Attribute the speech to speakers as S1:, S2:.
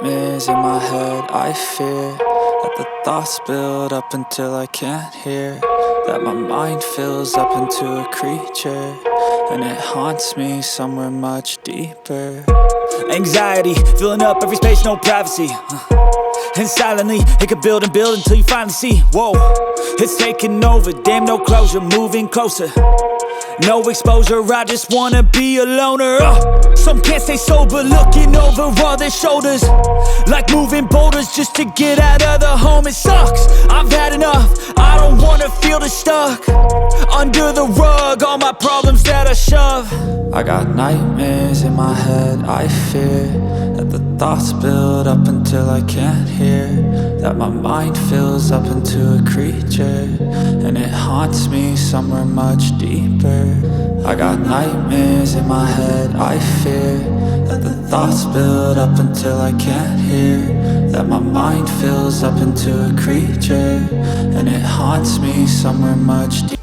S1: nightmares in my head. I fear that the thoughts build up until I can't hear, that my mind fills up into a creature, and it haunts me somewhere much deeper.
S2: Anxiety, filling up every space, no privacy. And silently, it could build and build until you finally see, whoa, it's taking over, damn, no closure, moving closer. No exposure, I just wanna be a loner. Some can't stay sober, looking over all their shoulders, like moving boulders just to get out of the home. It sucks, I've had enough, I don't wanna feel the stuck under the rug, all my problems that I shove.
S1: I got nightmares in my head. I fear that the thoughts build up until I can't hear, that my mind fills up into a creature, and it haunts me somewhere much deeper. I got nightmares in my head. I fear that the thoughts build up until I can't hear, that my mind fills up into a creature, and it haunts me somewhere much deeper.